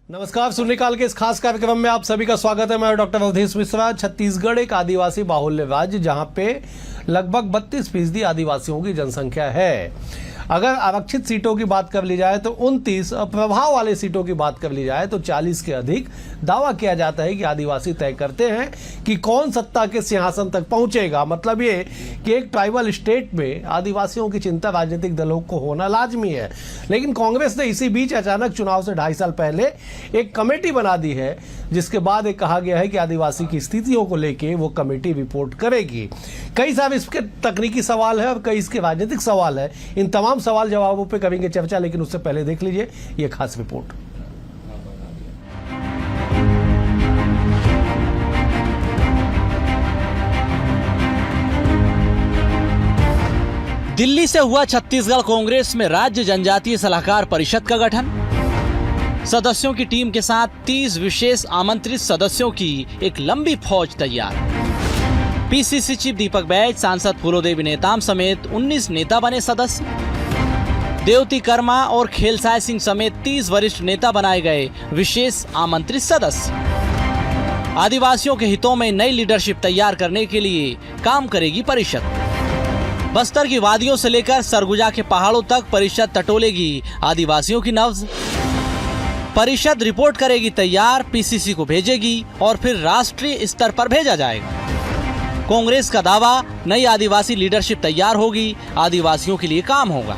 नमस्कार, शून्यकाल के इस खास कार्यक्रम में आप सभी का स्वागत है। मैं डॉक्टर अवधेश मिश्रा। छत्तीसगढ़ एक आदिवासी बाहुल्य राज्य जहां पे लगभग 32% आदिवासियों की जनसंख्या है। अगर आरक्षित सीटों की बात कर ली जाए तो 29, प्रभाव वाले सीटों की बात कर ली जाए तो 40 के अधिक। दावा किया जाता है कि आदिवासी तय करते हैं कि कौन सत्ता के सिंहासन तक पहुंचेगा। मतलब ये कि एक ट्राइबल स्टेट में आदिवासियों की चिंता राजनीतिक दलों को होना लाजमी है। लेकिन कांग्रेस ने इसी बीच अचानक चुनाव से 2.5 साल पहले एक कमेटी बना दी है, जिसके बाद एक कहा गया है कि आदिवासी की स्थितियों को लेके वो कमेटी रिपोर्ट करेगी। कई सारे इसके तकनीकी सवाल है और कई इसके राजनीतिक सवाल है। इन तमाम सवाल जवाबों पे करेंगे चर्चा, लेकिन उससे पहले देख लीजिए ये खास रिपोर्ट। दिल्ली से हुआ छत्तीसगढ़ कांग्रेस में राज्य जनजातीय सलाहकार परिषद का गठन। सदस्यों की टीम के साथ 30 विशेष आमंत्रित सदस्यों की एक लंबी फौज तैयार। पीसीसी चीफ दीपक बैज, सांसद फूलोदेवी नेताम समेत 19 नेता बने सदस्य। देवती कर्मा और खेलसाय सिंह समेत 30 वरिष्ठ नेता बनाए गए विशेष आमंत्रित सदस्य। आदिवासियों के हितों में नई लीडरशिप तैयार करने के लिए काम करेगी परिषद। बस्तर की वादियों से लेकर सरगुजा के पहाड़ों तक परिषद टटोलेगी आदिवासियों की नब्ज। परिषद रिपोर्ट करेगी तैयार, पीसीसी को भेजेगी और फिर राष्ट्रीय स्तर पर भेजा जाएगा। कांग्रेस का दावा, नई आदिवासी लीडरशिप तैयार होगी, आदिवासियों के लिए काम होगा।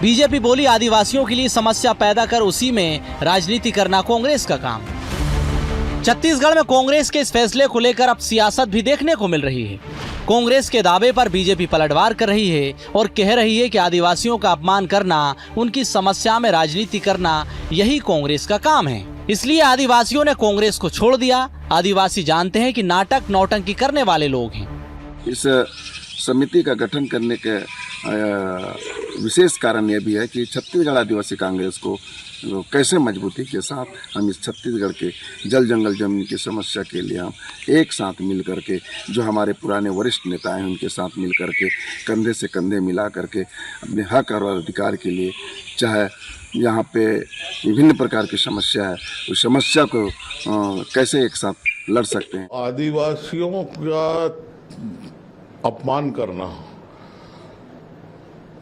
बीजेपी बोली, आदिवासियों के लिए समस्या पैदा कर उसी में राजनीति करना कांग्रेस का काम। छत्तीसगढ़ में कांग्रेस के इस फैसले को लेकर अब सियासत भी देखने को मिल रही है। कांग्रेस के दावे पर बीजेपी पलटवार कर रही है और कह रही है कि आदिवासियों का अपमान करना, उनकी समस्या में राजनीति करना, यही कांग्रेस का काम है। इसलिए आदिवासियों ने कांग्रेस को छोड़ दिया। आदिवासी जानते हैं कि नाटक नौटंकी करने वाले लोग हैं। इस समिति का गठन करने के विशेष कारण यह भी है कि छत्तीसगढ़ आदिवासी कांग्रेस को कैसे मजबूती के साथ हम इस छत्तीसगढ़ के जल जंगल जमीन की समस्या के लिए हम एक साथ मिल करके, जो हमारे पुराने वरिष्ठ नेता हैं उनके साथ मिल करके, कंधे से कंधे मिला करके अपने हक और अधिकार के लिए, चाहे यहाँ पे विभिन्न प्रकार की समस्या है, उस समस्या को कैसे एक साथ लड़ सकते हैं। आदिवासियों का अपमान करना,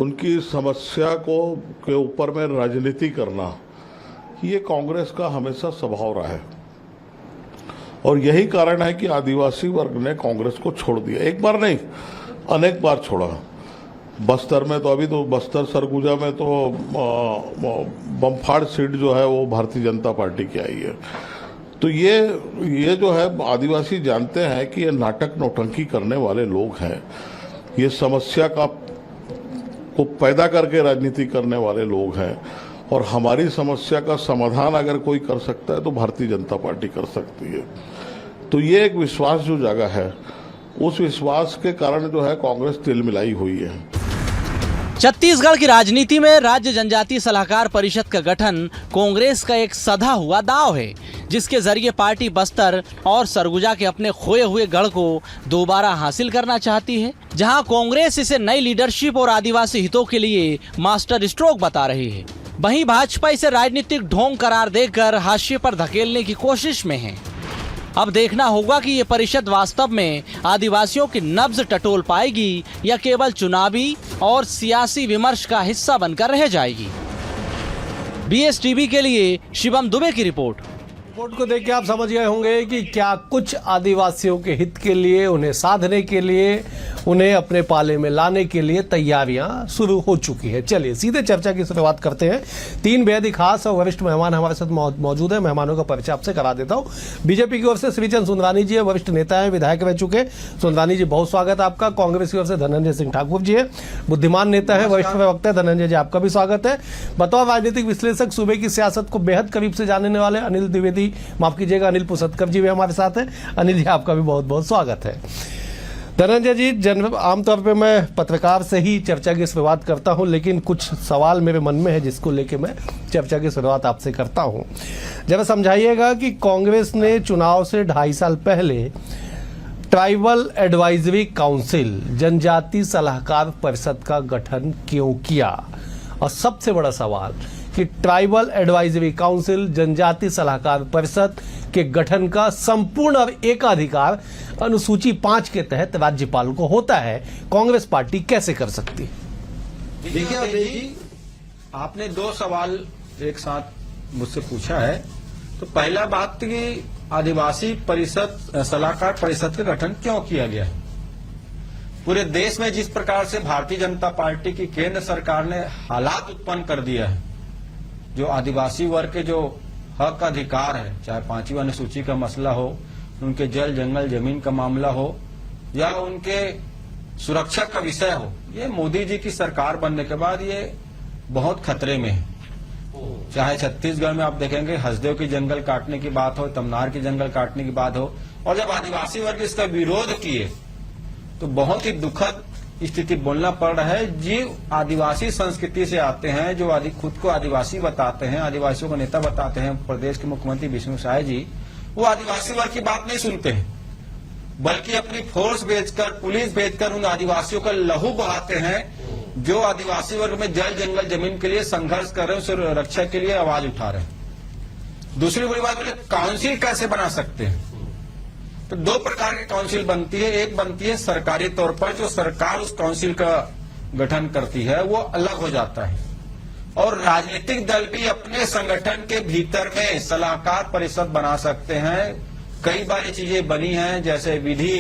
उनकी समस्या को के ऊपर में राजनीति करना, ये कांग्रेस का हमेशा स्वभाव रहा है और यही कारण है कि आदिवासी वर्ग ने कांग्रेस को छोड़ दिया। एक बार नहीं, अनेक बार छोड़ा। बस्तर में तो अभी तो बस्तर सरगुजा में तो बमफाड़ सीट जो है वो भारतीय जनता पार्टी की आई है। तो ये जो है आदिवासी जानते हैं कि ये नाटक नौटंकी करने वाले लोग हैं, ये समस्या को पैदा करके राजनीति करने वाले लोग हैं और हमारी समस्या का समाधान अगर कोई कर सकता है तो भारतीय जनता पार्टी कर सकती है। तो ये एक विश्वास जो जागा है, उस विश्वास के कारण जो है कांग्रेस तिलमिलाई हुई है। छत्तीसगढ़ की राजनीति में राज्य जनजातीय सलाहकार परिषद का गठन कांग्रेस का एक सधा हुआ दांव है, जिसके जरिए पार्टी बस्तर और सरगुजा के अपने खोए हुए गढ़ को दोबारा हासिल करना चाहती है। जहां कांग्रेस इसे नई लीडरशिप और आदिवासी हितों के लिए मास्टर स्ट्रोक बता रही है, वहीं भाजपा इसे राजनीतिक ढोंग करार देकर हाशिए पर धकेलने की कोशिश में है। अब देखना होगा कि ये परिषद वास्तव में आदिवासियों की नब्ज टटोल पाएगी या केवल चुनावी और सियासी विमर्श का हिस्सा बनकर रह जाएगी। BSTV के लिए शिवम दुबे की रिपोर्ट। रिपोर्ट को देख के आप समझ गए होंगे कि क्या कुछ आदिवासियों के हित के लिए, उन्हें साधने के लिए, उन्हें अपने पाले में लाने के लिए तैयारियां शुरू हो चुकी है। चलिए सीधे चर्चा की शुरुआत करते हैं। 3 बेहद ही खास और वरिष्ठ मेहमान हमारे साथ मौजूद है। मेहमानों का परिचय आपसे करा देता हूं। बीजेपी की ओर से श्रीचंद सुंदरानी जी है, वरिष्ठ नेता है, विधायक रह चुके। सुंदरानी जी, बहुत स्वागत है आपका। कांग्रेस की ओर से धनंजय सिंह ठाकुर जी है, बुद्धिमान नेता है, वरिष्ठ प्रवक्ता है। धनंजय जी, आपका भी स्वागत है। बतौर राजनीतिक विश्लेषक, सूबे की सियासत को बेहद करीब से जानने वाले अनिल द्विवेदी, माफ कीजिएगा अनिल पुसतकर जी भी हमारे साथ हैं। अनिल जी, आपका भी बहुत बहुत स्वागत है। धनंजय जी, आमतौर पे मैं पत्रकार से ही चर्चा की शुरुआत करता हूं, लेकिन कुछ सवाल मेरे मन में है जिसको लेके मैं चर्चा की शुरुआत आपसे करता हूं। जरा समझाइएगा कि कांग्रेस ने चुनाव से 2.5 साल पहले ट्राइबल एडवाइजरी काउंसिल, जनजाति सलाहकार परिषद का गठन क्यों किया, और सबसे बड़ा सवाल कि ट्राइबल एडवाइजरी काउंसिल जनजाति सलाहकार परिषद के गठन का संपूर्ण और एकाधिकार अनुसूची 5 के तहत राज्यपाल को होता है, कांग्रेस पार्टी कैसे कर सकती है? देखिए अजय जी, आपने 2 सवाल एक साथ मुझसे पूछा है। तो पहला बात कि आदिवासी परिषद सलाहकार परिषद का गठन क्यों किया गया है? पूरे देश में जिस प्रकार से भारतीय जनता पार्टी की केंद्र सरकार ने हालात उत्पन्न कर दिया है, जो आदिवासी वर्ग के जो हक अधिकार है, चाहे 5वीं अनुसूची का मसला हो, उनके जल जंगल जमीन का मामला हो या उनके सुरक्षा का विषय हो, ये मोदी जी की सरकार बनने के बाद ये बहुत खतरे में है। चाहे छत्तीसगढ़ में आप देखेंगे हसदेव की जंगल काटने की बात हो, तमनार की जंगल काटने की बात हो, और जब आदिवासी वर्ग इसका विरोध किए तो बहुत ही दुखद स्थिति बोलना पड़ रहा है। जीव आदिवासी संस्कृति से आते हैं, जो खुद को आदिवासी बताते हैं, आदिवासियों को नेता बताते हैं, प्रदेश के मुख्यमंत्री विष्णु साय जी, वो आदिवासी वर्ग की बात नहीं सुनते हैं, बल्कि अपनी फोर्स भेजकर, पुलिस भेजकर उन आदिवासियों का लहू बहाते हैं जो आदिवासी वर्ग में जल जंगल जमीन के लिए संघर्ष कर रहे हैं, उस रक्षा के लिए आवाज उठा रहे हैं। दूसरी बड़ी बात, काउंसिल कैसे बना सकते हैं? तो 2 प्रकार की काउंसिल बनती है। एक बनती है सरकारी तौर पर, जो सरकार उस काउंसिल का गठन करती है, वो अलग हो जाता है। और राजनीतिक दल भी अपने संगठन के भीतर में सलाहकार परिषद बना सकते हैं। कई बार ये चीजें बनी हैं, जैसे विधि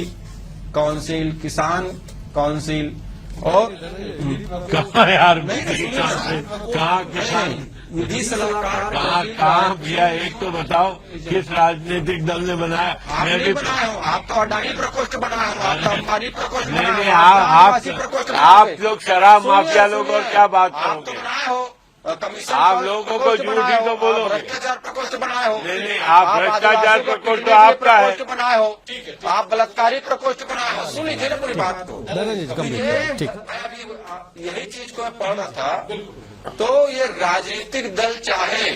काउंसिल, किसान काउंसिल और कहाँ यार नहीं, कहाँ किसान विधि सलाहकार कहाँ भैया, एक तो बताओ किस राजनीतिक दल ने बनाया? आप नहीं बनाए हो, आप तो अडानी प्रकोष्ठ बनाए हो, आप तो अंबानी प्रकोष्ठ नहीं बनाए नहीं, हो, आप लोग शराब माफिया लोग और क्या बात आप तो करोगे? बनाए हो कमीशन, आप लोगों को झूठ ही तो बोलोगे। भ्रष्टाचार प्रकोष्ठ बनाए हो। नहीं नहीं, आप भ्रष्टाचार प्रकोष्ठ तो आपका है। प्रकोष्ठ बनाए हो, आप बलात्कारी प्रकोष्ठ बनाए हो। सुन लीजिए ना पूरी बात को। ठीक। यही चीज को मैं पढ़ रहा था। तो ये राजनीतिक दल चाहे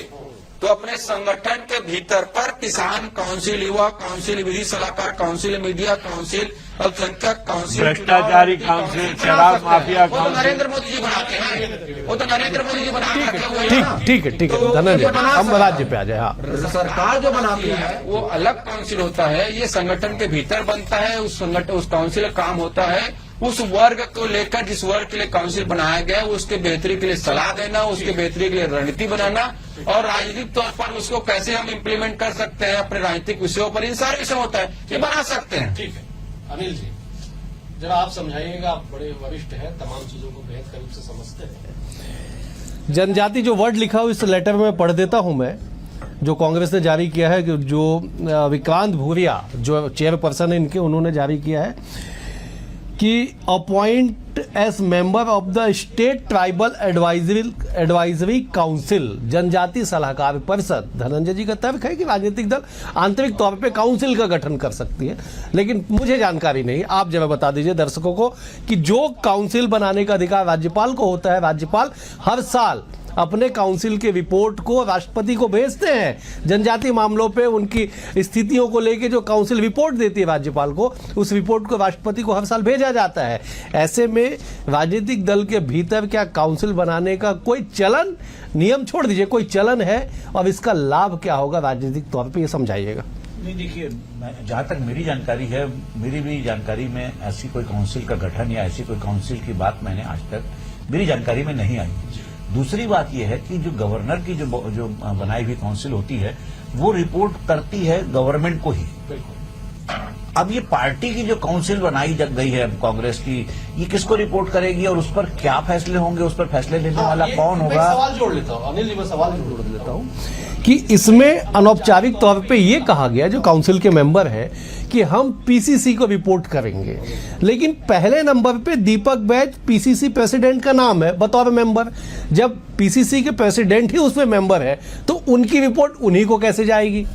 तो अपने संगठन के भीतर पर किसान काउंसिल, युवा काउंसिल, विधि सलाहकार काउंसिल, मीडिया काउंसिल, अल्पसंख्यक काउंसिल, भ्रष्टाचारी काउंसिल, शराब माफिया वो तो काउंसिल, नरेंद्र मोदी जी बनाते हैं, वो तो नरेंद्र मोदी जी बना रखे हुए हैं ना। ठीक है धनंजय, हम राज्य पे आ जाए। हाँ, सरकार जो बनाती है वो अलग काउंसिल होता है, ये संगठन के भीतर बनता है। उस काउंसिल का काम होता है उस वर्ग को लेकर, जिस वर्ग के लिए काउंसिल बनाया गया है, उसके बेहतरी के लिए सलाह देना, उसके बेहतरी के लिए रणनीति बनाना, और राजनीतिक तौर पर उसको कैसे हम इम्प्लीमेंट कर सकते हैं अपने राजनीतिक विषयों पर, इन सारे विषय होता है, ये बना सकते हैं। ठीक है अनिल जी, जरा आप समझाइएगा, आप बड़े वरिष्ठ हैं, तमाम चीजों को बेहद करीब से समझते हैं। जनजाति जो वर्ड लिखा हो इस लेटर में पढ़ देता हूं मैं, जो कांग्रेस ने जारी किया है, जो विक्रांत भूरिया जो चेयरपर्सन है इनके, उन्होंने जारी किया है कि appoint as member of the state tribal advisory council, जनजाति सलाहकार परिषद। धनंजय जी का तर्क है कि राजनीतिक दल आंतरिक तौर पे काउंसिल का गठन कर सकती है, लेकिन मुझे जानकारी नहीं, आप जरा बता दीजिए दर्शकों को कि जो काउंसिल बनाने का अधिकार राज्यपाल को होता है, राज्यपाल हर साल अपने काउंसिल के रिपोर्ट को राष्ट्रपति को भेजते हैं। जनजाति मामलों पे उनकी स्थितियों को लेके जो काउंसिल रिपोर्ट देती है राज्यपाल को, उस रिपोर्ट को राष्ट्रपति को हर साल भेजा जाता है। ऐसे में राजनीतिक दल के भीतर क्या काउंसिल बनाने का कोई चलन, नियम छोड़ दीजिए, कोई चलन है, और इसका लाभ क्या होगा राजनीतिक तौर पर, यह समझाइएगा। नहीं देखिए, जहां तक मेरी जानकारी है, मेरी भी जानकारी में ऐसी कोई काउंसिल का गठन या ऐसी कोई काउंसिल की बात मैंने आज तक मेरी जानकारी में नहीं आई। दूसरी बात यह है कि जो गवर्नर की जो बनाई हुई काउंसिल होती है वो रिपोर्ट करती है गवर्नमेंट को ही। अब ये पार्टी की जो काउंसिल बनाई गई है कांग्रेस की, ये किसको रिपोर्ट करेगी और उस पर क्या फैसले होंगे, उस पर फैसले लेने वाला कौन होगा? सवाल जोड़ लेता हूँ अनिल जी, मैं सवाल जोड़ लेता हूँ कि इसमें अनौपचारिक तौर पे ये कहा गया जो काउंसिल के मेंबर है कि हम पीसीसी को रिपोर्ट करेंगे, लेकिन पहले नंबर पे दीपक बैज पीसीसी प्रेसिडेंट का नाम है बतौर मेंबर। जब पीसीसी के प्रेसिडेंट ही उसमें मेंबर है तो उनकी रिपोर्ट उन्हीं को कैसे जाएगी?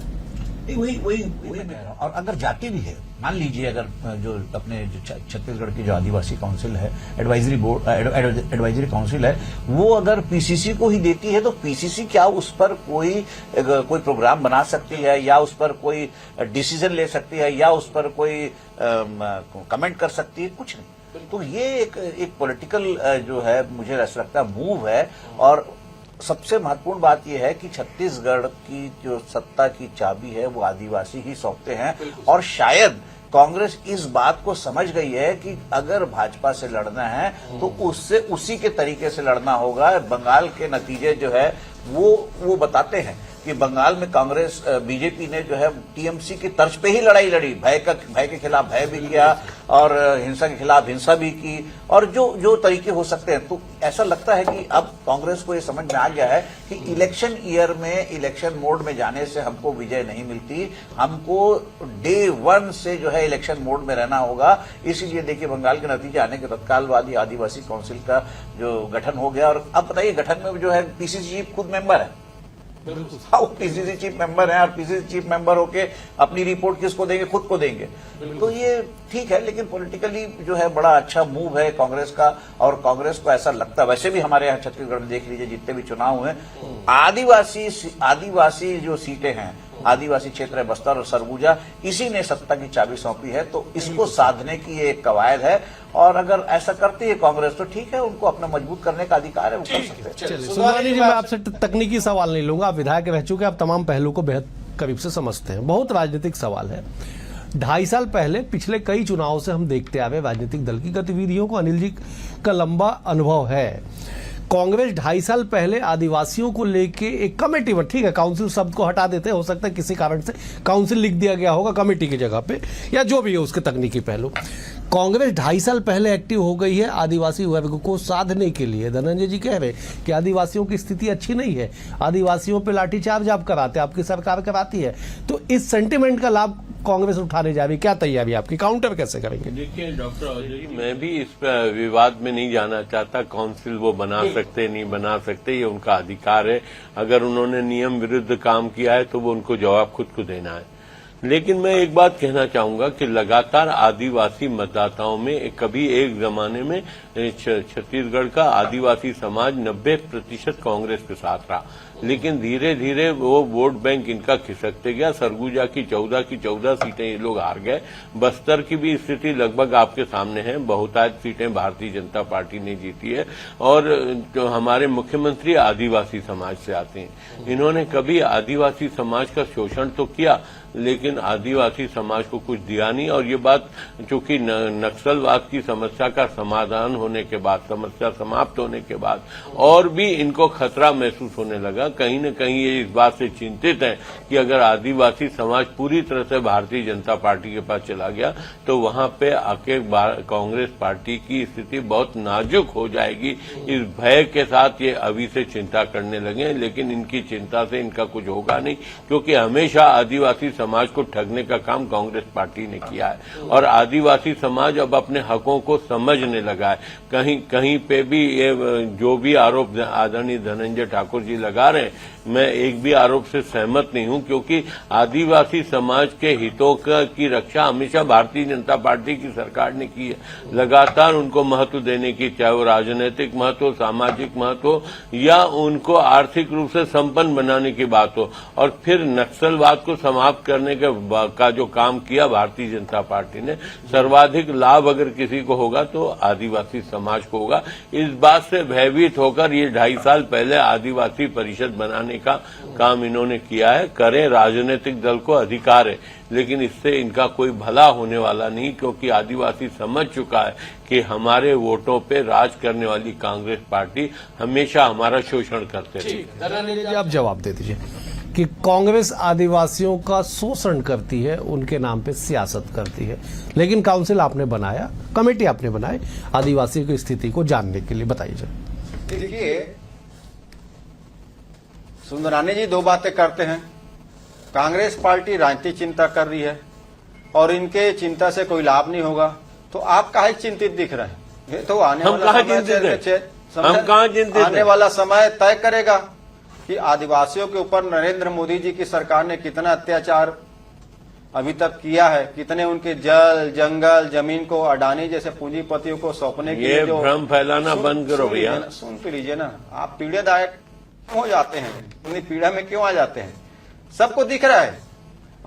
वही मैं कह रहा हूं। और अगर जाती भी है, मान लीजिए अगर जो अपने जो छत्तीसगढ़ की जो आदिवासी काउंसिल है, एडवाइजरी काउंसिल है, वो अगर पीसीसी को ही देती है तो पीसीसी क्या उस पर कोई प्रोग्राम बना सकती है या उस पर कोई डिसीजन ले सकती है या उस पर कोई कमेंट कर सकती है? कुछ नहीं। तो ये एक पॉलिटिकल जो है, मुझे ऐसा लगता है मूव है। और सबसे महत्वपूर्ण बात यह है कि छत्तीसगढ़ की जो सत्ता की चाबी है वो आदिवासी ही सौंपते हैं और शायद कांग्रेस इस बात को समझ गई है कि अगर भाजपा से लड़ना है तो उससे उसी के तरीके से लड़ना होगा। बंगाल के नतीजे जो है वो बताते हैं कि बंगाल में कांग्रेस बीजेपी ने जो है टीएमसी की तर्ज पे ही लड़ाई लड़ी, भय के खिलाफ भय भी किया और हिंसा के खिलाफ हिंसा भी की और जो तरीके हो सकते हैं। तो ऐसा लगता है कि अब कांग्रेस को ये समझ में आ गया है कि इलेक्शन ईयर में इलेक्शन मोड में जाने से हमको विजय नहीं मिलती, हमको डे 1 से जो है इलेक्शन मोड में रहना होगा। इसीलिए देखिए बंगाल के नतीजे आने के तत्कालवादी आदिवासी काउंसिल का जो गठन हो गया और अब बताइए गठन में जो है पीसीसी चीफ खुद मेंबर है। हाँ, वो पीसीसी चीफ मेंबर है और पीसीसी चीफ मेंबर होके अपनी रिपोर्ट किसको देंगे, खुद को देंगे। तो ये ठीक है, लेकिन पॉलिटिकली जो है बड़ा अच्छा मूव है कांग्रेस का और कांग्रेस को ऐसा लगता है। वैसे भी हमारे यहाँ छत्तीसगढ़ में देख लीजिए जितने भी चुनाव हुए, आदिवासी जो सीटें हैं, आदिवासी क्षेत्र है बस्तर और सरगुजा, इसी ने सत्ता की चाबी सौंपी है। तो इसको साधने की ये एक कवायद है और अगर ऐसा करती है कांग्रेस तो ठीक है, उनको अपना मजबूत करने का अधिकार है, वो कर सकते हैं। चलिए सुंदरानी जी, मैं आपसे तकनीकी सवाल नहीं लूंगा, आप विधायक रह चुके, आप तमाम पहलू को बेहद करीब से समझते हैं। बहुत राजनीतिक सवाल है। 2.5 साल पहले पिछले कई चुनावों से हम देखते आ रहे राजनीतिक दल की गतिविधियों को, अनिल जी का लंबा अनुभव है। कांग्रेस 2.5 साल पहले आदिवासियों को लेके एक कमेटी में, ठीक है काउंसिल शब्द को हटा देते हैं, हो सकता है किसी कारण से काउंसिल लिख दिया गया होगा कमेटी की जगह पे, या जो भी है उसके तकनीकी पहलू। कांग्रेस 2.5 साल पहले एक्टिव हो गई है आदिवासी वर्ग को साधने के लिए। धनंजय जी कह रहे कि आदिवासियों की स्थिति अच्छी नहीं है, आदिवासियों पे लाठीचार्ज आप कराते, आपकी सरकार कराती है, तो इस सेंटिमेंट का लाभ कांग्रेस उठाने जा रही, क्या तैयारी आपकी, काउंटर कैसे करेंगे? देखिए डॉक्टर अजय जी, मैं भी इस पर विवाद में नहीं जाना चाहता। काउंसिल वो बना सकते नहीं बना सकते, ये उनका अधिकार है। अगर उन्होंने नियम विरुद्ध काम किया है तो वो उनको जवाब खुद को देना है। लेकिन मैं एक बात कहना चाहूंगा कि लगातार आदिवासी मतदाताओं में कभी एक जमाने में छत्तीसगढ़ का आदिवासी समाज 90% कांग्रेस के साथ रहा, लेकिन धीरे धीरे वो वोट बैंक इनका खिसकते गया। सरगुजा की 14 सीटें ये लोग हार गए। बस्तर की भी स्थिति लगभग आपके सामने है, बहुतायत सीटें भारतीय जनता पार्टी ने जीती है और जो हमारे मुख्यमंत्री आदिवासी समाज से आते हैं, इन्होंने कभी आदिवासी समाज का शोषण तो किया लेकिन आदिवासी समाज को कुछ दिया नहीं। और ये बात चूंकि नक्सलवाद की समस्या का समाधान होने के बाद, समस्या समाप्त होने के बाद और भी इनको खतरा महसूस होने लगा। कहीं न कहीं ये इस बात से चिंतित हैं कि अगर आदिवासी समाज पूरी तरह से भारतीय जनता पार्टी के पास चला गया तो वहां पे आके कांग्रेस पार्टी की स्थिति बहुत नाजुक हो जाएगी। इस भय के साथ ये अभी से चिंता करने लगे, लेकिन इनकी चिंता से इनका कुछ होगा नहीं, क्योंकि हमेशा आदिवासी समाज को ठगने का काम कांग्रेस पार्टी ने किया है और आदिवासी समाज अब अपने हकों को समझने लगा है। कहीं कहीं पे भी ये जो भी आरोप आदरणीय धनंजय ठाकुर जी लगा रहे हैं, मैं एक भी आरोप से सहमत नहीं हूं, क्योंकि आदिवासी समाज के हितों की रक्षा हमेशा भारतीय जनता पार्टी की सरकार ने की है। लगातार उनको महत्व देने की, चाहे वो राजनीतिक महत्व, सामाजिक महत्व या उनको आर्थिक रूप से संपन्न बनाने की बात हो। और फिर नक्सलवाद को समाप्त करने का जो काम किया भारतीय जनता पार्टी ने, सर्वाधिक लाभ अगर किसी को होगा तो आदिवासी समाज को होगा। इस बात से भयभीत होकर ये 2.5 साल पहले आदिवासी परिषद बनाने का काम इन्होंने किया है। करें, राजनीतिक दल को अधिकार है, लेकिन इससे इनका कोई भला होने वाला नहीं, क्योंकि आदिवासी समझ चुका है कि हमारे वोटों पे राज करने वाली कांग्रेस पार्टी हमेशा हमारा शोषण करते रही। आप जवाब दे दीजिए कि कांग्रेस आदिवासियों का शोषण करती है, उनके नाम पे सियासत करती है, लेकिन काउंसिल आपने बनाया, कमेटी आपने बनाई आदिवासियों की स्थिति को जानने के लिए, बताइए। देखिए सुंदरानी जी दो बातें करते हैं। कांग्रेस पार्टी राजनीतिक चिंता कर रही है और इनके चिंता से कोई लाभ नहीं होगा, तो आप काहे चिंतित दिख रहे हैं? ये तो आने वाला समय तय करेगा कि आदिवासियों के ऊपर नरेंद्र मोदी जी की सरकार ने कितना अत्याचार अभी तक किया है, कितने उनके जल, जंगल, जमीन को अडानी जैसे पूंजीपतियों को सौंपने के लिए जो भ्रम फैलाना बंद करो भैया। सुन तो लीजिए ना, आप पीड़ादायक क्यों हो जाते हैं, उन्हीं पीड़ा में क्यों आ जाते हैं? सबको दिख रहा है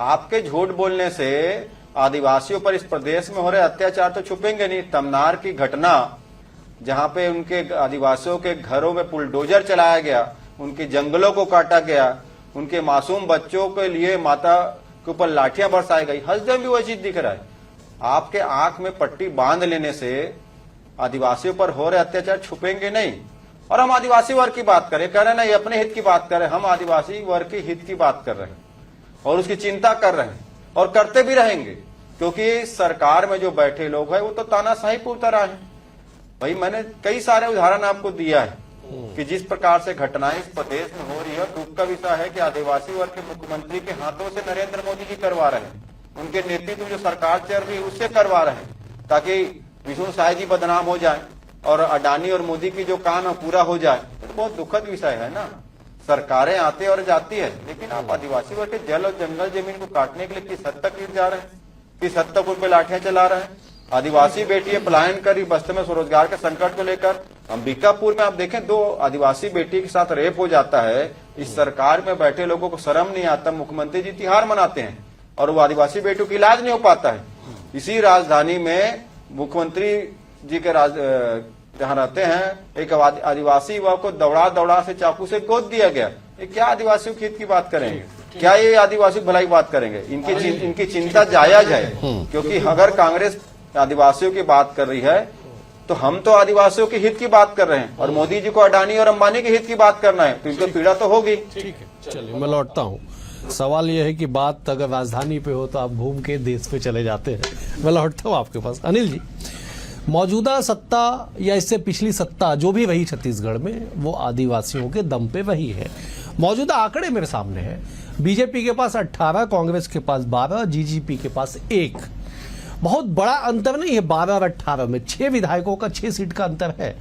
आपके झूठ बोलने से आदिवासियों पर इस प्रदेश में हो रहे अत्याचार तो छुपेंगे नहीं। तमनार की घटना, जहां पे उनके आदिवासियों के घरों में बुलडोजर चलाया गया, उनके जंगलों को काटा गया, उनके मासूम बच्चों के लिए माता के ऊपर लाठियां बरसाई गई, हर भी वही चीज दिख रहा है। आपके आंख में पट्टी बांध लेने से आदिवासियों पर हो रहे अत्याचार छुपेंगे नहीं। और हम आदिवासी वर्ग की बात करें, कह रहे नहीं अपने हित की बात करें, हम आदिवासी वर्ग के हित की बात कर रहे हैं और उसकी चिंता कर रहे हैं और करते भी रहेंगे, क्योंकि सरकार में जो बैठे लोग हैं वो तो तानाशाही पूरता रहा है। भाई मैंने कई सारे उदाहरण आपको दिया है कि जिस प्रकार से घटनाएं इस प्रदेश में हो रही है। दुख का विषय है कि आदिवासी वर्ग के मुख्यमंत्री के हाथों से नरेंद्र मोदी जी करवा रहे हैं, उनके नेतृत्व में जो सरकार चल रही है उससे करवा रहे हैं, ताकि विष्णु साय जी बदनाम हो जाए और अडानी और मोदी की जो काम है पूरा हो जाए। तो बहुत दुखद विषय है ना। सरकारें आती और जाती है, लेकिन आप आदिवासी वर्ग के जल और जंगल जमीन को काटने के लिए किस हद तक गिर जा रहे हैं, किस हद तक उन पर लाठियां चला रहे हैं। आदिवासी बेटियां पलायन करी बस्तर में स्वरोजगार के संकट को लेकर। अंबिकापुर में आप देखें 2 आदिवासी बेटी के साथ रेप हो जाता है। इस सरकार में बैठे लोगों को शर्म नहीं आता, मुख्यमंत्री जी तिहार मनाते हैं और वो आदिवासी बेटियों का इलाज नहीं हो पाता है। इसी राजधानी में मुख्यमंत्री जी के जहाँ रहते हैं, एक आदिवासी युवा को दौड़ा से चाकू से गोद दिया गया। ये क्या आदिवासियों के हित की बात करेंगे? क्या ये आदिवासी भलाई की बात करेंगे? इनकी चिंता जायज है, क्योंकि अगर कांग्रेस आदिवासियों की बात कर रही है तो हम तो आदिवासियों के हित की बात कर रहे हैं और मोदी जी को अडानी और अंबानी के हित की बात करना है, तो इनको पीड़ा तो होगी। ठीक है, चलिए मैं लौटता हूँ। सवाल यह है कि बात अगर राजधानी पे हो तो आप घूम के देश पे चले जाते हैं। मैं लौटता हूँ आपके पास। अनिल जी, मौजूदा सत्ता या इससे पिछली सत्ता जो भी रही छत्तीसगढ़ में, वो आदिवासियों के दम पे वही है। मौजूदा आंकड़े मेरे सामने है, बीजेपी के पास 18, कांग्रेस के पास 12, जीजीपी के पास 1। बहुत बड़ा अंतर नहीं है 12 और 18 में, 6 विधायकों का 6 सीट का अंतर है।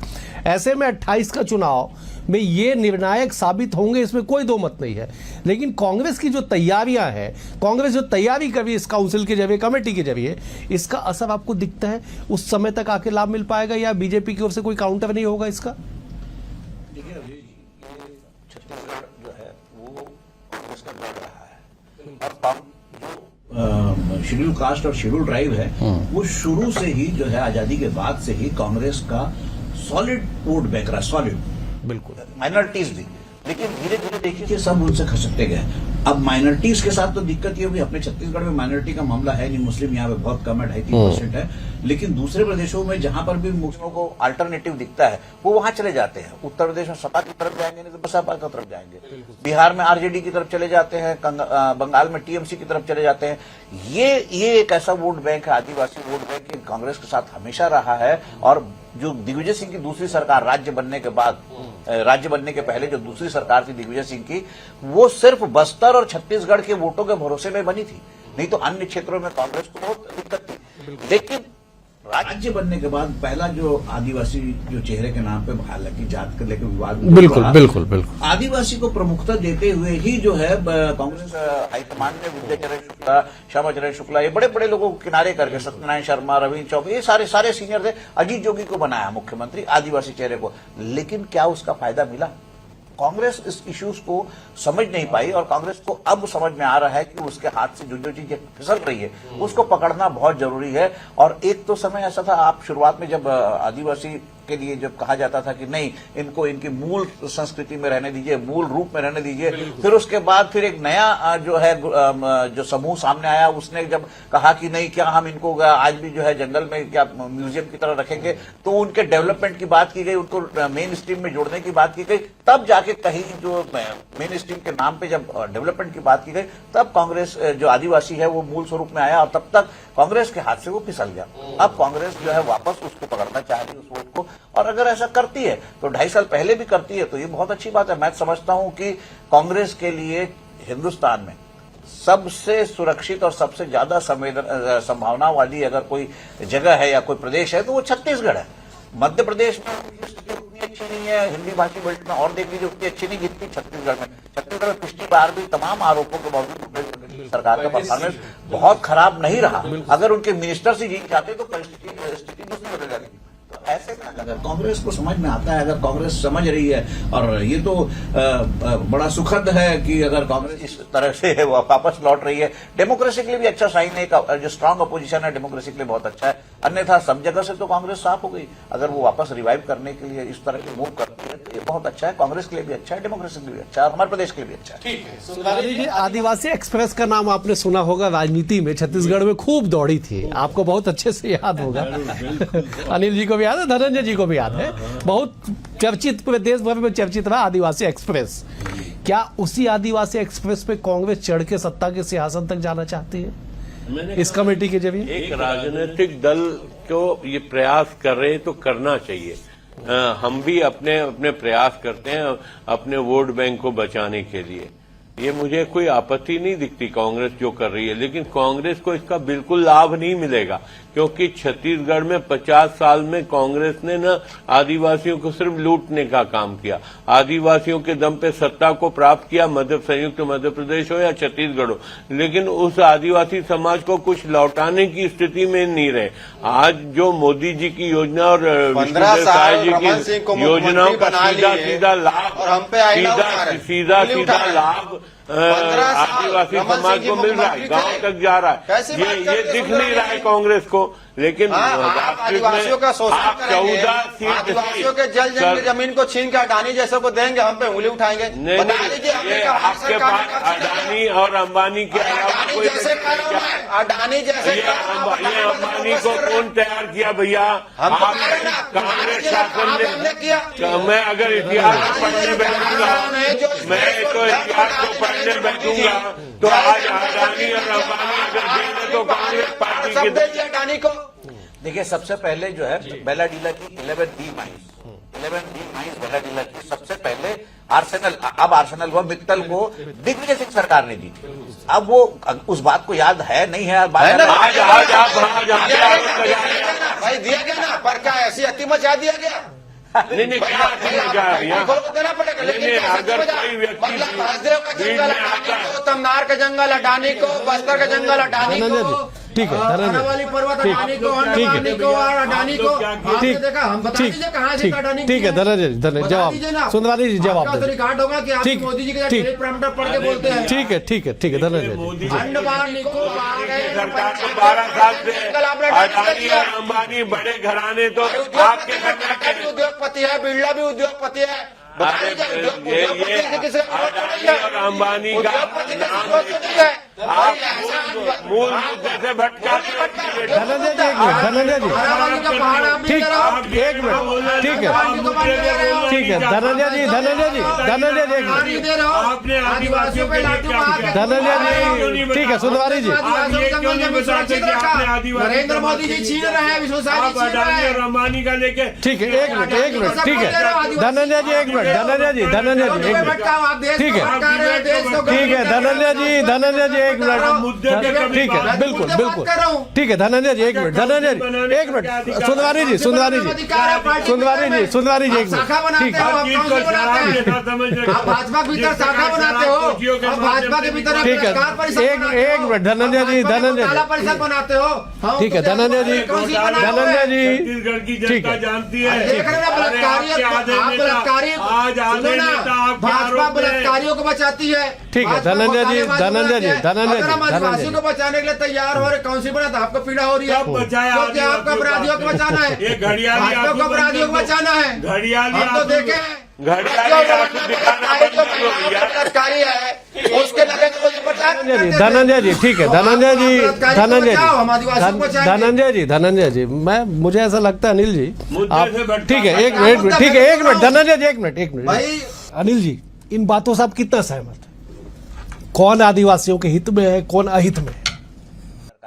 ऐसे में 28 का चुनाव में ये निर्णायक साबित होंगे, इसमें कोई दो मत नहीं है। लेकिन कांग्रेस की जो तैयारियां हैं, कांग्रेस जो तैयारी कर रही है इस काउंसिल के जरिए, कमेटी के जरिए, इसका असर आपको दिखता है? उस समय तक आके लाभ मिल पाएगा या बीजेपी की ओर से कोई काउंटर नहीं होगा इसका? देखिए अभी ये छत्तीसगढ़ जो है वो कांग्रेस का लड़ रहा है और शेड्यूल कास्ट और शेड्यूल ट्राइब है वो शुरू से ही जो है आजादी के बाद से ही कांग्रेस का सॉलिड वोट बैंक रहा, सॉलिड। बिल्कुल। माइनॉरिटीज भी, लेकिन धीरे धीरे देखिए सब उनसे खसकते गए। अब माइनॉरिटीज के साथ तो दिक्कत ये होगी, अपने छत्तीसगढ़ में माइनॉरिटी का मामला है नहीं, मुस्लिम यहाँ पे बहुत कम है, 2.5-3% है। लेकिन दूसरे प्रदेशों में जहां पर भी मुस्लिमों को अल्टरनेटिव दिखता है वो वहां चले जाते हैं। उत्तर प्रदेश में सपा की तरफ जाएंगे, नहीं तो बसपा की तरफ जाएंगे। बिहार में आरजेडी की तरफ चले जाते हैं, बंगाल में टीएमसी की तरफ चले जाते हैं। ये एक ऐसा वोट बैंक है, आदिवासी वोट बैंक, कांग्रेस के साथ हमेशा रहा है। और जो दिग्विजय सिंह की दूसरी सरकार राज्य बनने के बाद, राज्य बनने के पहले जो दूसरी सरकार थी दिग्विजय सिंह की, वो सिर्फ बस्तर और छत्तीसगढ़ के वोटों के भरोसे में बनी थी, नहीं तो अन्य क्षेत्रों में कांग्रेस को बहुत दिक्कत थी। लेकिन राज्य बनने के बाद पहला जो आदिवासी जो चेहरे के नाम पे हालांकि जात को लेकर विवाद, बिल्कुल आदिवासी को प्रमुखता देते हुए ही जो है कांग्रेस हाईकमान ने विद्याचरण शुक्ला, श्यामाचरण शुक्ला, ये बड़े बड़े लोगों को किनारे करके, सत्यनारायण शर्मा, रविंद्र चौबे, ये सारे सीनियर थे, अजीत जोगी को बनाया मुख्यमंत्री, आदिवासी चेहरे को। लेकिन क्या उसका फायदा मिला? कांग्रेस इस इश्यूज को समझ नहीं पाई और कांग्रेस को अब समझ में आ रहा है कि उसके हाथ से जो चीजें फिसल रही है उसको पकड़ना बहुत जरूरी है। और एक तो समय ऐसा था, आप शुरुआत में जब आदिवासी के लिए जब कहा जाता था कि नहीं, इनको इनकी मूल संस्कृति में रहने दीजिए, मूल रूप में रहने दीजिए, फिर उसके बाद फिर एक नया जो है जो समूह सामने आया, उसने जब कहा कि नहीं, क्या हम इनको आज भी जो है जंगल में क्या म्यूजियम की तरह रखेंगे, तो उनके डेवलपमेंट की बात की गई, उनको मेन स्ट्रीम में जोड़ने की बात की गई। तब जाके कहीं जो मेन स्ट्रीम के नाम पे जब डेवलपमेंट की बात की गई, तब कांग्रेस जो आदिवासी है वो मूल स्वरूप में आया और तब तक कांग्रेस के हाथ से वो फिसल गया। अब कांग्रेस जो है वापस उसको पकड़ना चाह रही है, उस वोट को, और अगर ऐसा करती है तो 2.5 साल पहले भी करती है तो ये बहुत अच्छी बात है। मैं समझता हूं कि कांग्रेस के लिए हिंदुस्तान में सबसे सुरक्षित और सबसे ज्यादा संभावना वाली अगर कोई जगह है या कोई प्रदेश है तो वो छत्तीसगढ़ है। मध्य प्रदेश में स्थिति उतनी अच्छी नहीं है, हिंदी भाषी बेल्ट में और देख लीजिए उतनी अच्छी नहीं जितनी छत्तीसगढ़ में। छत्तीसगढ़ में पिछली बार भी तमाम आरोपों के बावजूद सरकार का परफॉर्मेंस बहुत खराब नहीं रहा। अगर उनके मिनिस्टर से जीत जाते तो स्थिति दूसरी बदल जाती। तो ऐसे में अगर कांग्रेस को समझ में आता है, अगर कांग्रेस समझ रही है, और ये तो बड़ा सुखद है कि अगर कांग्रेस इस तरह से वापस लौट रही है, डेमोक्रेसी के लिए भी अच्छा साइन है। जो स्ट्रांग अपोजिशन है डेमोक्रेसी के लिए बहुत अच्छा है। अन्यथा सब जगह से तो कांग्रेस साफ हो गई। अगर वो वापस रिवाइव करने के लिए इस तरह के मूव करती है तो ये बहुत अच्छा है, कांग्रेस के लिए भी अच्छा है, डेमोक्रेसी के लिए भी अच्छा है, हमारे प्रदेश के लिए भी अच्छा है। सुंदरानी जी, आदिवासी एक्सप्रेस का नाम आपने सुना होगा, राजनीति में छत्तीसगढ़ में खूब दौड़ी थी, आपको बहुत अच्छे से याद होगा। अनिल जी को भी याद है, धनंजय जी को भी याद है, बहुत चर्चित, पूरे देश भर में चर्चित रहा आदिवासी एक्सप्रेस। क्या उसी आदिवासी एक्सप्रेस पे कांग्रेस चढ़ के सत्ता के सिंहासन तक जाना चाहती है इस कमेटी के जरिए? एक राजनीतिक दल को ये प्रयास कर रहे हैं तो करना चाहिए। हम भी अपने अपने प्रयास करते हैं अपने वोट बैंक को बचाने के लिए। ये मुझे कोई आपत्ति नहीं दिखती कांग्रेस जो कर रही है, लेकिन कांग्रेस को इसका बिल्कुल लाभ नहीं मिलेगा, क्योंकि छत्तीसगढ़ में 50 साल में कांग्रेस ने न आदिवासियों को सिर्फ लूटने का काम किया, आदिवासियों के दम पे सत्ता को प्राप्त किया, संयुक्त मध्य प्रदेश हो या छत्तीसगढ़ हो, लेकिन उस आदिवासी समाज को कुछ लौटाने की स्थिति में नहीं रहे। आज जो मोदी जी की योजना और विष्णुदेव साय जी की योजनाओं का सीधा लाभ सीधा लाभ आदिवासी समाज को मिल रहा है, गांव तक जा रहा है। ये दिख नहीं रहा है कांग्रेस को, लेकिन आदिवासियों का शोषण करेंगे, 14 सीट आदिवासियों के जमीन को छीन के अडानी जैसे को देंगे, हम पे उंगली उठाएंगे। नहीं, आपके पास अडानी और अंबानी के अलावा कोई अडानी जैसे ये अंबानी को कौन तैयार किया भैया? कांग्रेस शासन ने किया। मैं अगर इतिहास पढ़ने बैठूंगा, मैं तो इतिहास को पढ़ने बैठूंगा तो आज अडानी और अंबानी अगर देंगे तो कांग्रेस पार्टी के अडानी को। देखिए, सबसे पहले जो है बेला डीला की 11D माइंस बेला डीला की सबसे पहले आर्सेनल, अब आर्सेनल हुआ, मित्तल को दिग्विजय सिंह सरकार ने दी। अब वो उस बात को याद है नहीं है भाई दिया गया ना, पर क्या ऐसी अति मचा दिया गया? नहीं देना पड़ेगा। लेकिन अगर कोई व्यक्ति तमनार का जंगल अडानी को, बस्तर का जंगल अडानी को, ठीक है, वाली पर्वत अडानी को, अडानी को देखा, हम बता दीजिए कहाँ से अडानी। ठीक है, धनंजय जवाब, सुंदरानी जी जवाब रिकॉर्ड होगा कि आप मोदी जी के प्रॉम्प्टर पढ़ के बोलते हैं। ठीक है, ठीक है, ठीक है, धनंजय जी। अंडमान निकोबार सरकार को 12 साल से अडानी और अंबानी बड़े घराने तो आपके उद्योगपति है, बिरला भी उद्योगपति है। ये और अंबानी का मूल मुद्दे से भटका। धनंजय जी, धनंजय जी, ठीक, एक मिनट, ठीक है, ठीक है, धनंजय जी, धनंजय जी, धनंजय जी, एक मिनट, आपने आदिवासियों पे लाठी मार के, धनंजय जी, ठीक है, सुंदरानी जी, नरेंद्र मोदी जी छीन रहे हैं, अंबानी का लेके। ठीक है, एक मिनट, एक मिनट, ठीक है, धनंजय जी, एक मिनट, धनंजय जी, धनंजय जी, एक मिनट, ठीक है, ठीक है, धनंजय जी, धनंजय जी, एक मिनट, ठीक है, बिल्कुल बिल्कुल, ठीक है, धनंजय जी, एक मिनट, धनंजय जी, एक मिनट, सुंदरानी जी, सुंदरानी जी, सुंदरानी जी, सुंदरानी जी, एक मिनट, ठीक है, आप भाजपा के भीतर शाखा बनाते हो, भाजपा के भीतर ठीक है, एक मिनट, धनंजय जी, धनंजय जी, परिषद बनाते हो, ठीक है, धनंजय जी, धनंजय जी, छत्तीसगढ़ की जनता जानती है। भाजपा बलात्कारियों को बचाती है। ठीक है, धनंजय जी, धनंजय जी, धनंजय जी, आदिवासियों को बचाने के लिए तैयार हो रहे, कौन सी बना था? आपको पीड़ा हो रही है, क्योंकि आपको अपराधियों को बचाना है, ये घड़ियाली आपको अपराधियों को बचाना है। घड़ियाली हम तो देखे हैं, बलात्कारी है, उसके धनंजय जी, ठीक है, धनंजय जी, धनंजय जी, धनंजय जी, धनंजय जी, मुझे ऐसा लगता है अनिल जी, आप ठीक है, एक मिनट, ठीक है, एक मिनट, धनंजय जी, एक मिनट, एक मिनट, अनिल जी, इन बातों से आप कितना सहमत? कौन आदिवासियों के हित में है, कौन अहित में है?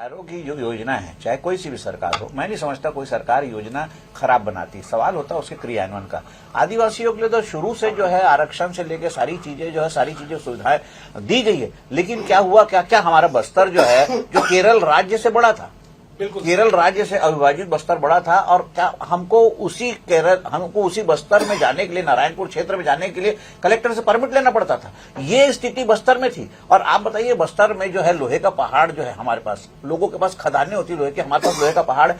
सरकारों की जो योजना है, चाहे कोई सी भी सरकार हो, मैं नहीं समझता कोई सरकार योजना खराब बनाती। सवाल होता है उसके क्रियान्वयन का। आदिवासियों के लिए तो शुरू से जो है आरक्षण से लेकर सारी चीजें जो है, सारी चीजें सुविधाएं दी गई है, लेकिन क्या हुआ, क्या हमारा बस्तर जो है, जो केरल राज्य से बड़ा था, केरल राज्य से अविभाजित बस्तर बड़ा था, और क्या हमको उसी बस्तर में जाने के लिए, नारायणपुर क्षेत्र में जाने के लिए कलेक्टर से परमिट लेना पड़ता था। ये स्थिति बस्तर में थी। और आप बताइए, बस्तर में जो है लोहे का पहाड़ जो है, हमारे पास लोगों के पास खदानें होती लोहे की, हमारे पास लोहे का पहाड़।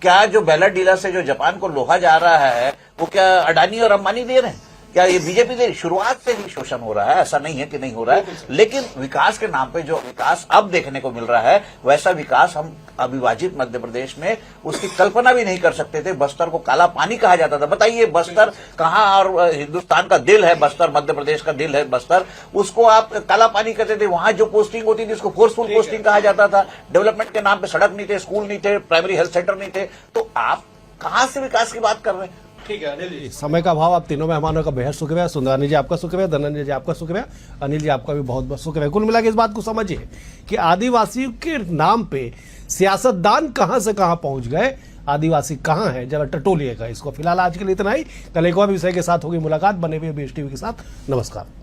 क्या जो बेला डीला से जो जापान को लोहा जा रहा है, वो क्या अडानी और अंबानी दे रहे हैं? क्या ये बीजेपी से शुरुआत से ही शोषण हो रहा है? ऐसा नहीं है कि नहीं हो रहा है, लेकिन विकास के नाम पे जो विकास अब देखने को मिल रहा है वैसा विकास हम अविभाजित मध्य प्रदेश में उसकी कल्पना भी नहीं कर सकते थे। बस्तर को काला पानी कहा जाता था। बताइए बस्तर कहाँ, और हिंदुस्तान का दिल है बस्तर, मध्य प्रदेश का दिल है बस्तर, उसको आप काला पानी कहते थे। वहां जो पोस्टिंग होती थी उसको फोर्सफुल पोस्टिंग कहा जाता था। डेवलपमेंट के नाम पे सड़क नहीं थे, स्कूल नहीं थे, प्राइमरी हेल्थ सेंटर नहीं थे। तो आप कहां से विकास की बात कर रहे हैं? ठीक है अनिल जी, समय का अभाव, आप तीनों मेहमानों का बेहद शुक्रिया। सुंदरानी जी आपका शुक्रिया, धनंजय जी आपका शुक्रिया, अनिल जी आपका भी बहुत बहुत शुक्रिया। कुल मिला के इस बात को समझिए कि आदिवासियों के नाम पे सियासतदान कहां से कहां पहुंच गए, आदिवासी कहां है, जरा टटोलिएगा इसको। फिलहाल आज के लिए इतना ही, कल एक और विषय के साथ होगी मुलाकात। बने हुए BSTV के साथ, नमस्कार।